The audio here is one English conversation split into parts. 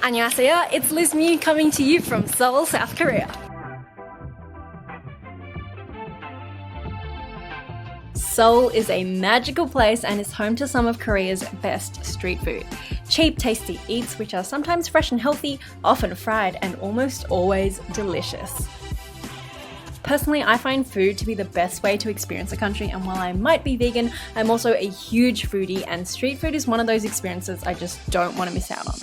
안녕하세요, it's Liz Mew coming to you from Seoul, South Korea. Seoul is a magical place and is home to some of Korea's best street food. Cheap, tasty eats which are sometimes fresh and healthy, often fried, and almost always delicious. Personally, I find food to be the best way to experience a country, and while I might be vegan, I'm also a huge foodie, and street food is one of those experiences I just don't want to miss out on.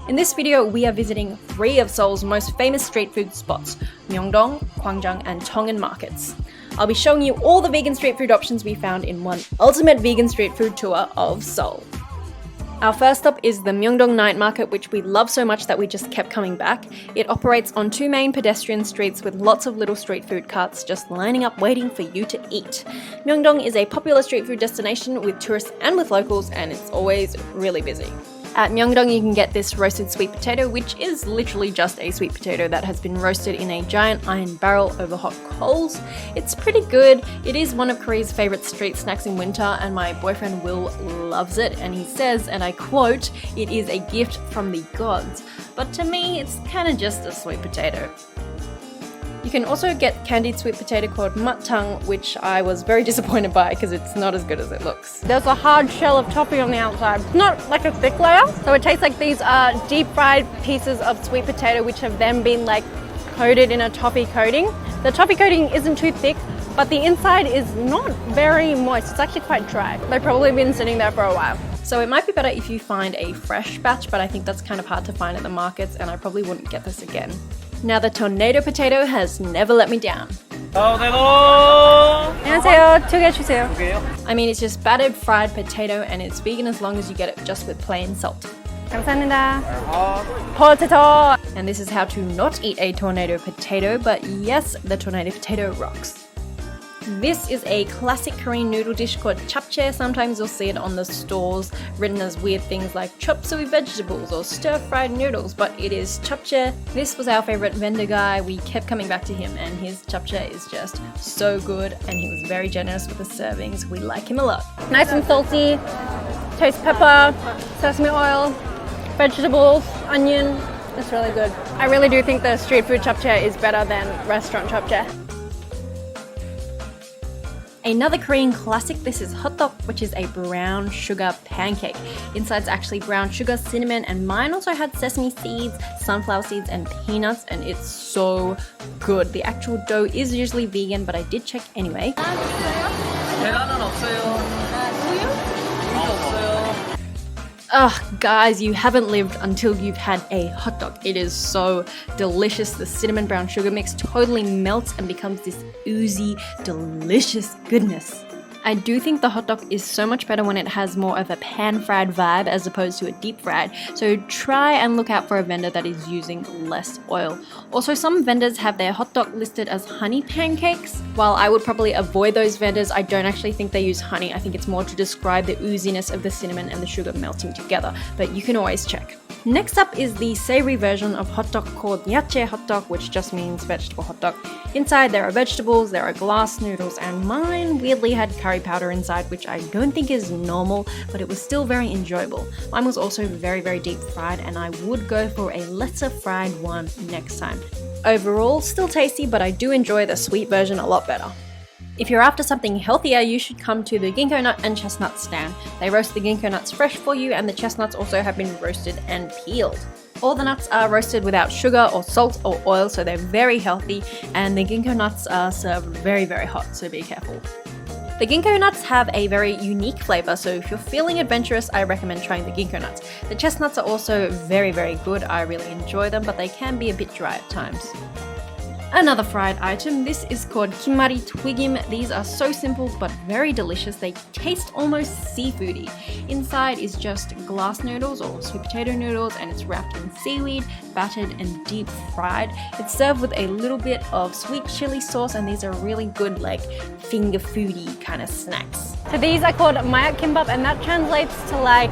In this video, we are visiting 3 of Seoul's most famous street food spots, Myeongdong, Gwangjang, and Cheongin markets. I'll be showing you all the vegan street food options we found in one ultimate vegan street food tour of Seoul. Our first stop is the Myeongdong Night Market, which we love so much that we just kept coming back. It operates on 2 main pedestrian streets with lots of little street food carts just lining up waiting for you to eat. Myeongdong is a popular street food destination with tourists and with locals, and it's always really busy. At Myeongdong you can get this roasted sweet potato, which is literally just a sweet potato that has been roasted in a giant iron barrel over hot coals. It's pretty good. It is one of Korea's favourite street snacks in winter, and my boyfriend Will loves it, and he says, and I quote, "It is a gift from the gods." But to me, it's kind of just a sweet potato. You can also get candied sweet potato called matang, which I was very disappointed by because it's not as good as it looks. There's a hard shell of toffee on the outside. It's not like a thick layer, so it tastes like these are deep fried pieces of sweet potato which have then been like coated in a toffee coating. The toffee coating isn't too thick, but the inside is not very moist. It's actually quite dry. They've probably been sitting there for a while. So it might be better if you find a fresh batch, but I think that's kind of hard to find at the markets, and I probably wouldn't get this again. Now the tornado potato has never let me down. 안녕하세요. 2개 주세요. I mean, it's just battered fried potato, and it's vegan as long as you get it just with plain salt. 감사합니다. Potato. And this is how to not eat a tornado potato, but yes, the tornado potato rocks. This is a classic Korean noodle dish called japchae. Sometimes you'll see it on the stores written as weird things like chop suey vegetables or stir-fried noodles, but it is japchae. This was our favorite vendor guy. We kept coming back to him, and his japchae is just so good, and he was very generous with the servings. We like him a lot. Nice and salty, taste pepper, sesame oil, vegetables, onion. It's really good. I really do think the street food japchae is better than restaurant japchae. Another Korean classic, this is hotdog, which is a brown sugar pancake. Inside's actually brown sugar, cinnamon, and mine also had sesame seeds, sunflower seeds, and peanuts, and it's so good. The actual dough is usually vegan, but I did check anyway. 계란은 없어요. 우유? 없어요. Ugh, guys, you haven't lived until you've had a hot dog. It is so delicious. The cinnamon brown sugar mix totally melts and becomes this oozy, delicious goodness. I do think the hot dog is so much better when it has more of a pan-fried vibe as opposed to a deep-fried, so try and look out for a vendor that is using less oil. Also, some vendors have their hot dog listed as honey pancakes. While I would probably avoid those vendors, I don't actually think they use honey. I think it's more to describe the ooziness of the cinnamon and the sugar melting together, but you can always check. Next up is the savory version of hot dog called yachae hot dog, which just means vegetable hot dog. Inside there are vegetables, there are glass noodles, and mine weirdly had curry powder inside, which I don't think is normal, but it was still very enjoyable. Mine was also very, very deep fried, and I would go for a lesser fried one next time. Overall, still tasty, but I do enjoy the sweet version a lot better. If you're after something healthier, you should come to the ginkgo nut and chestnut stand. They roast the ginkgo nuts fresh for you, and the chestnuts also have been roasted and peeled. All the nuts are roasted without sugar or salt or oil, so they're very healthy, and the ginkgo nuts are served very, very hot, so be careful. The ginkgo nuts have a very unique flavour, so if you're feeling adventurous, I recommend trying the ginkgo nuts. The chestnuts are also very, very good. I really enjoy them, but they can be a bit dry at times. Another fried item, this is called kimmari twigim. These are so simple but very delicious. They taste almost seafoody. Inside is just glass noodles or sweet potato noodles, and it's wrapped in seaweed, battered and deep fried. It's served with a little bit of sweet chili sauce, and these are really good like finger foody kind of snacks. So these are called mayak kimbap, and that translates to like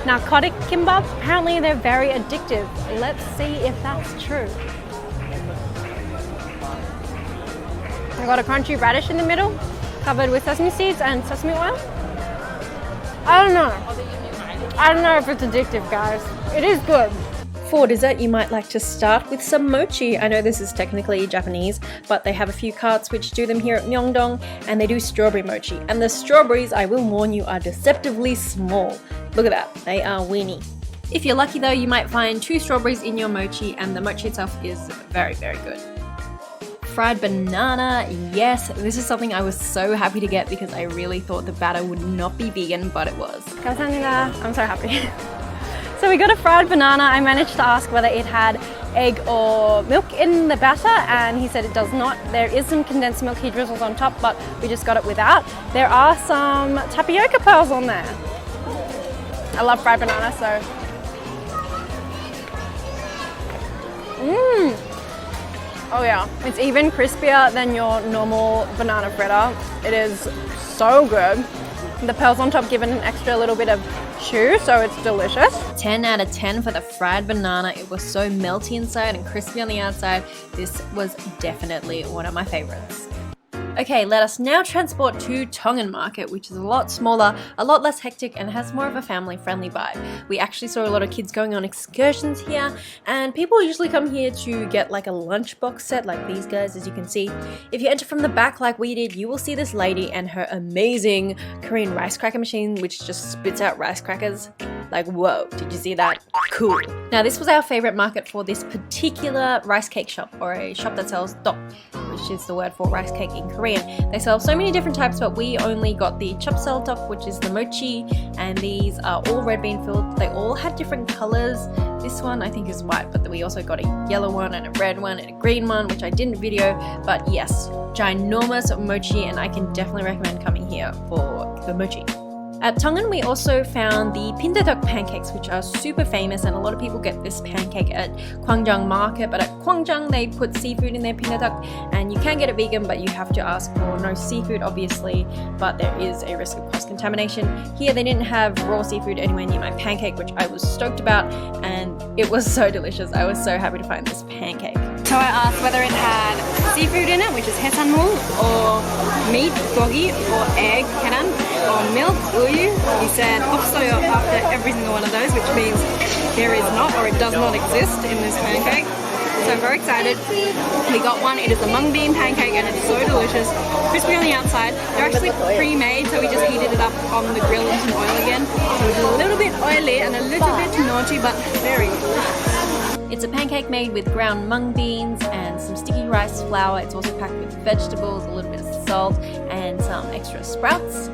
narcotic kimbap. Apparently they're very addictive. Let's see if that's true. I got a crunchy radish in the middle, covered with sesame seeds and sesame oil. I don't know if it's addictive, guys. It is good. For dessert, you might like to start with some mochi. I know this is technically Japanese, but they have a few carts which do them here at Myeongdong, and they do strawberry mochi. And the strawberries, I will warn you, are deceptively small. Look at that, they are weeny. If you're lucky though, you might find 2 strawberries in your mochi, and the mochi itself is very, very good. Fried banana, yes, this is something I was so happy to get because I really thought the batter would not be vegan, but it was. 감사합니다. I'm so happy. So we got a fried banana. I managed to ask whether it had egg or milk in the batter, and he said it does not. There is some condensed milk he drizzles on top, but we just got it without. There are some tapioca pearls on there. I love fried banana, so. Oh yeah, it's even crispier than your normal banana fritter. It is so good. The pearls on top give it an extra little bit of chew, so it's delicious. 10 out of 10 for the fried banana. It was so melty inside and crispy on the outside. This was definitely one of my favorites. Okay, let us now transport to Tongan Market, which is a lot smaller, a lot less hectic, and has more of a family-friendly vibe. We actually saw a lot of kids going on excursions here, and people usually come here to get like a lunchbox set like these guys, as you can see. If you enter from the back like we did, you will see this lady and her amazing Korean rice cracker machine, which just spits out rice crackers. Like, whoa, did you see that? Cool. Now, this was our favorite market for this particular rice cake shop, or a shop that sells dok, which is the word for rice cake in Korean. They sell so many different types, but we only got the chapsal dok, which is the mochi, and these are all red bean filled. They all had different colors. This one I think is white, but we also got a yellow one and a red one and a green one, which I didn't video, but yes, ginormous mochi, and I can definitely recommend coming here for the mochi. At Tongan, we also found the pindadak pancakes, which are super famous, and a lot of people get this pancake at Kwangjang Market, but at Kwangjang they put seafood in their pindadak, and you can get it vegan, but you have to ask for no seafood, obviously, but there is a risk of cross-contamination. Here they didn't have raw seafood anywhere near my pancake, which I was stoked about, and it was so delicious. I was so happy to find this pancake. So I asked whether it had seafood in it, which is 해산물, or meat, gogi, or egg, keran, or milk, uyu. He said 없어요 after every single one of those, which means there is not, or it does not exist in this pancake. So I'm very excited. We got one. It is a mung bean pancake, and it's so delicious. Crispy on the outside. They're actually pre-made, so we just heated it up on the grill in some oil again. So it's a little bit oily and a little bit naughty, but very delicious. It's a pancake made with ground mung beans and some sticky rice flour. It's also packed with vegetables, a little bit of salt, and some extra sprouts.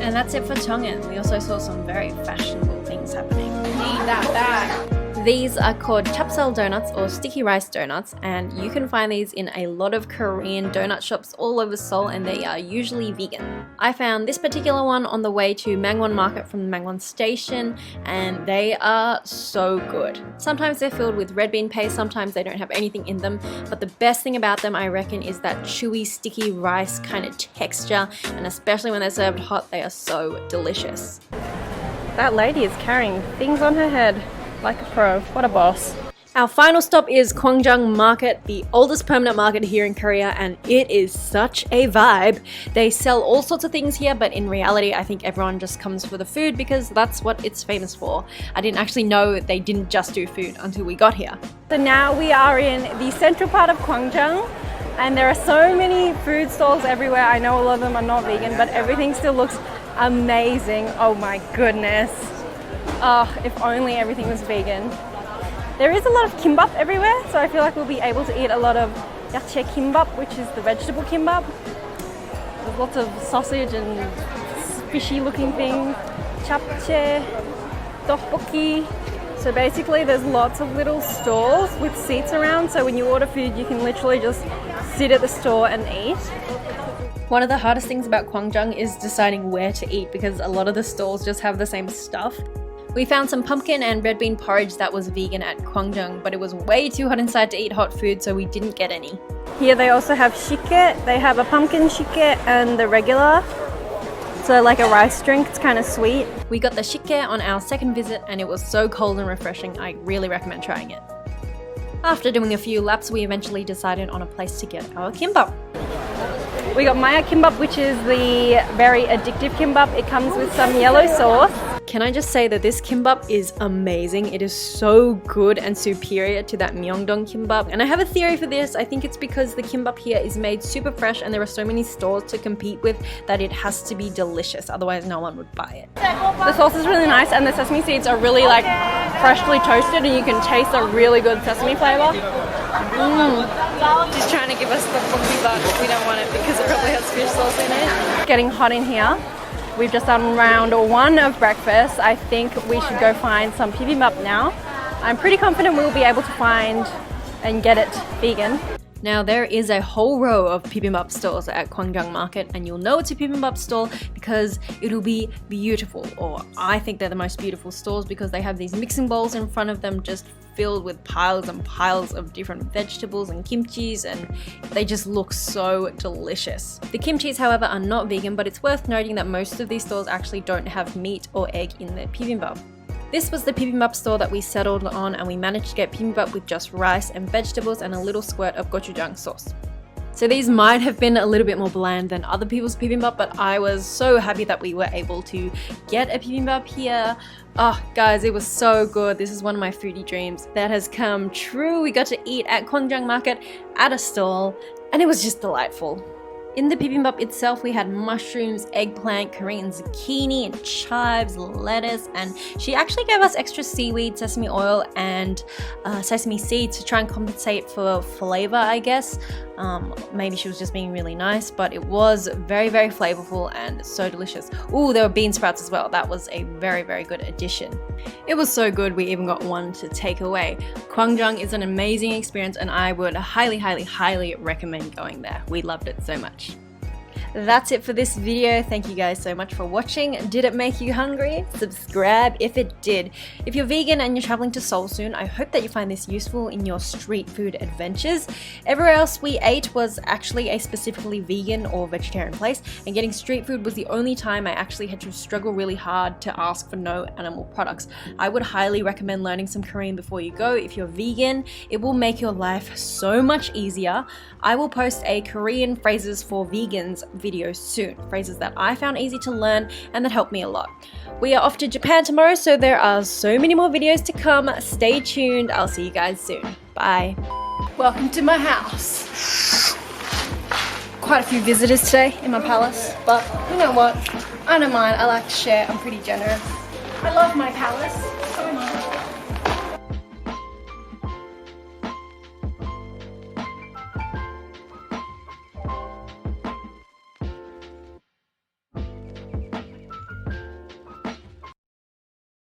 And that's it for Tongan. We also saw some very fashionable things happening. Need that bag. These are called chapsal donuts, or sticky rice donuts, and you can find these in a lot of Korean donut shops all over Seoul, and they are usually vegan. I found this particular one on the way to Mangwon Market from the Mangwon station, and they are so good. Sometimes they're filled with red bean paste, sometimes they don't have anything in them, but the best thing about them, I reckon, is that chewy, sticky rice kind of texture, and especially when they're served hot, they are so delicious. That lady is carrying things on her head. Like a pro. What a boss. Our final stop is Kwangjang Market, the oldest permanent market here in Korea, and it is such a vibe. They sell all sorts of things here, but in reality, I think everyone just comes for the food because that's what it's famous for. I didn't actually know they didn't just do food until we got here. So now we are in the central part of Kwangjang, and there are so many food stalls everywhere. I know a lot of them are not vegan, but everything still looks amazing. Oh my goodness. Oh, if only everything was vegan. There is a lot of kimbap everywhere, so I feel like we'll be able to eat a lot of yachae kimbap, which is the vegetable kimbap. There's lots of sausage and fishy looking things. Japchae, tteokbokki. So basically there's lots of little stalls with seats around, so when you order food you can literally just sit at the store and eat. One of the hardest things about Kwangjang is deciding where to eat because a lot of the stalls just have the same stuff. We found some pumpkin and red bean porridge that was vegan at Kwangjang, but it was way too hot inside to eat hot food, so we didn't get any. Here they also have shike. They have a pumpkin shike and the regular. So like a rice drink, it's kind of sweet. We got the shike on our second visit and it was so cold and refreshing. I really recommend trying it. After doing a few laps, we eventually decided on a place to get our kimbap. We got Maya kimbap, which is the very addictive kimbap. It comes with some yellow sauce. Can I just say that this kimbap is amazing. It is so good and superior to that Myeongdong kimbap. And I have a theory for this. I think it's because the kimbap here is made super fresh and there are so many stores to compete with that it has to be delicious. Otherwise, no one would buy it. The sauce is really nice and the sesame seeds are really like freshly toasted and you can taste a really good sesame flavor. She's trying to give us the cookie, but we don't want it because it probably has fish sauce in it. It's getting hot in here. We've just done round 1 of breakfast. I think we should go find some bibimbap now. I'm pretty confident we'll be able to find and get it vegan. Now there is a whole row of bibimbap stores at Gwangjang Market, and you'll know it's a bibimbap store because it'll be beautiful, or I think they're the most beautiful stores because they have these mixing bowls in front of them just filled with piles and piles of different vegetables and kimchis, and they just look so delicious. The kimchis, however, are not vegan, but it's worth noting that most of these stores actually don't have meat or egg in their bibimbap. This was the bibimbap store that we settled on, and we managed to get bibimbap with just rice and vegetables and a little squirt of gochujang sauce. So these might have been a little bit more bland than other people's bibimbap, but I was so happy that we were able to get a bibimbap here. Oh, guys, it was so good. This is one of my foodie dreams that has come true. We got to eat at Gwangjang Market at a stall, and it was just delightful. In the bibimbap itself, we had mushrooms, eggplant, Korean zucchini, and chives, lettuce, and she actually gave us extra seaweed, sesame oil, and sesame seeds to try and compensate for flavor, I guess. Maybe she was just being really nice, but it was very, very flavorful and so delicious. Ooh, there were bean sprouts as well. That was a very, very good addition. It was so good, we even got one to take away. Gwangjang is an amazing experience, and I would highly, highly, highly recommend going there. We loved it so much. That's it for this video. Thank you guys so much for watching. Did it make you hungry? Subscribe if it did. If you're vegan and you're traveling to Seoul soon, I hope that you find this useful in your street food adventures. Everywhere else we ate was actually a specifically vegan or vegetarian place, and getting street food was the only time I actually had to struggle really hard to ask for no animal products. I would highly recommend learning some Korean before you go. If you're vegan, it will make your life so much easier. I will post a Korean phrases for vegans video soon, phrases that I found easy to learn and that helped me a lot. We are off to Japan tomorrow, so there are so many more videos to come. Stay tuned. I'll see you guys soon. Bye. Welcome to my house. Quite a few visitors today in my palace, but you know what? I don't mind. I like to share. I'm pretty generous. I love my palace so much.